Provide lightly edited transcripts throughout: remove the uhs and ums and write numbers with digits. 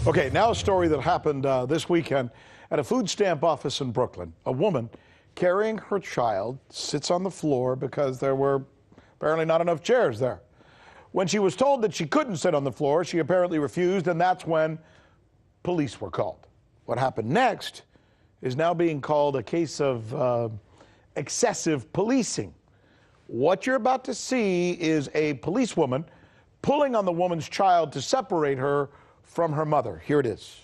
Okay, now a story that happened this weekend at a food stamp office in Brooklyn. A woman carrying her child sits on the floor because there were apparently not enough chairs there. When she was told that she couldn't sit on the floor, she apparently refused, and that's when police were called. What happened next is now being called a case of excessive policing. What you're about to see is a policewoman pulling on the woman's child to separate her from her mother. Here it is.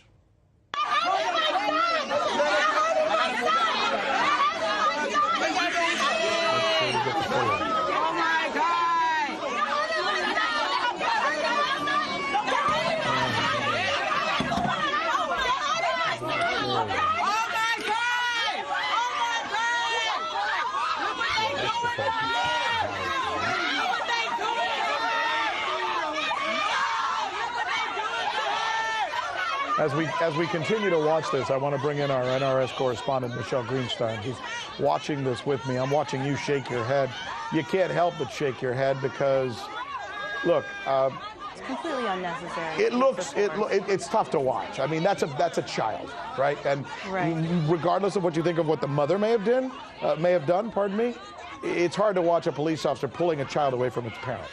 As we continue to watch this, I want to bring in our NRS correspondent, Michele Greenstein, who's watching this with me. I'm watching you shake your head. You can't help but shake your head because, look, it's completely unnecessary. It's tough to watch. I mean, that's a child, right? And regardless of what you think of what the mother may have done, pardon me, it's hard to watch a police officer pulling a child away from its parent.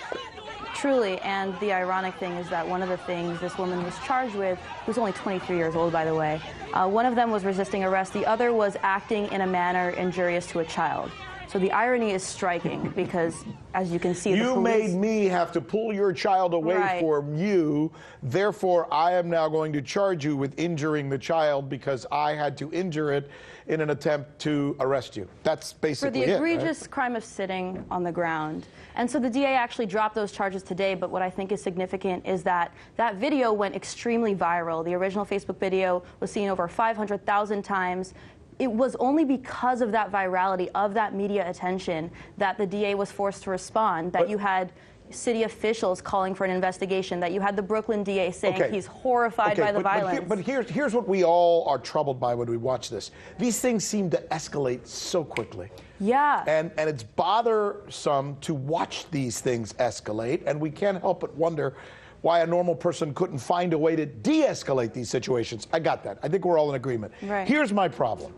Truly, and the ironic thing is that one of the things this woman was charged with, who's only 23 years old, by the way, one of them was resisting arrest, the other was acting in a manner injurious to a child. So the irony is striking because, as you can see, you made me have to pull your child away from you, therefore I am now going to charge you with injuring the child because I had to injure it in an attempt to arrest you. That's basically it. For the egregious crime of sitting on the ground. And so the DA actually dropped those charges today, but what I think is significant is that that video went extremely viral. The original Facebook video was seen over 500,000 times. It was only because of that virality, of that media attention, that the DA was forced to respond, that you had city officials calling for an investigation, that you had the Brooklyn DA saying he's horrified by the violence. But here's what we all are troubled by when we watch this. These things seem to escalate so quickly. Yeah. And it's bothersome to watch these things escalate, and we can't help but wonder why a normal person couldn't find a way to de-escalate these situations. I got that. I think we're all in agreement. Right. Here's my problem.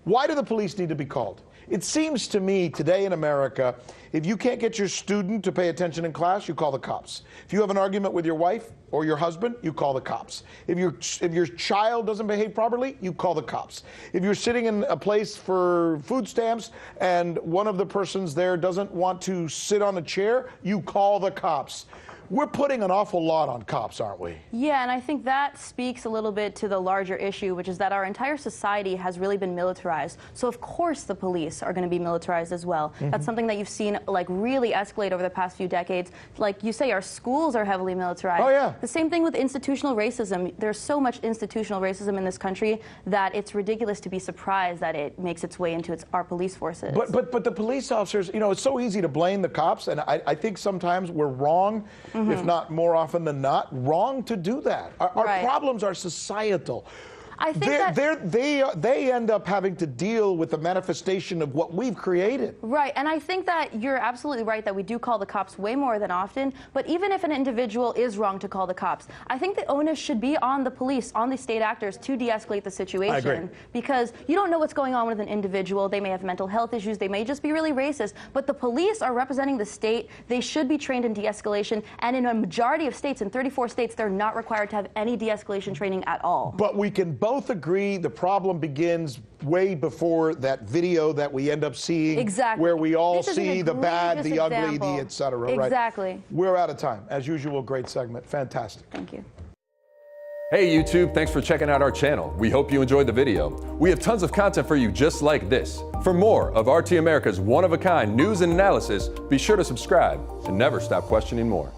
Why do the police need to be called? It seems to me today in America, if you can't get your student to pay attention in class, you call the cops. If you have an argument with your wife or your husband, you call the cops. If your child doesn't behave properly, you call the cops. If you're sitting in a place for food stamps and one of the persons there doesn't want to sit on a chair, you call the cops. We're putting an awful lot on cops, aren't we? Yeah, and I think that speaks a little bit to the larger issue, which is that our entire society has really been militarized. So of course the police are going to be militarized as well. That's something that you've seen really escalate over the past few decades. Like you say, our schools are heavily militarized. Oh yeah. The same thing with institutional racism. There's so much institutional racism in this country that it's ridiculous to be surprised that it makes its way into our police forces. But the police officers, you know, it's so easy to blame the cops, and I think sometimes we're wrong. If not more often than not, wrong to do that. Our problems are societal. I think they end up having to deal with the manifestation of what we've created. Right, and I think that you're absolutely right that we do call the cops way more than often, but even if an individual is wrong to call the cops, I think the onus should be on the police, on the state actors to de-escalate the situation. I agree. Because you don't know what's going on with an individual. They may have mental health issues, they may just be really racist, but the police are representing the state. They should be trained in de-escalation, and in a majority of states, in 34 states, they're not required to have any de-escalation training at all. But we can both agree the problem begins way before that video that we end up seeing, where we all see the bad, the ugly, the etc. Exactly. Right? We're out of time. As usual, great segment. Fantastic. Thank you. Hey YouTube, thanks for checking out our channel. We hope you enjoyed the video. We have tons of content for you just like this. For more of RT America's one-of-a-kind news and analysis, be sure to subscribe and never stop questioning more.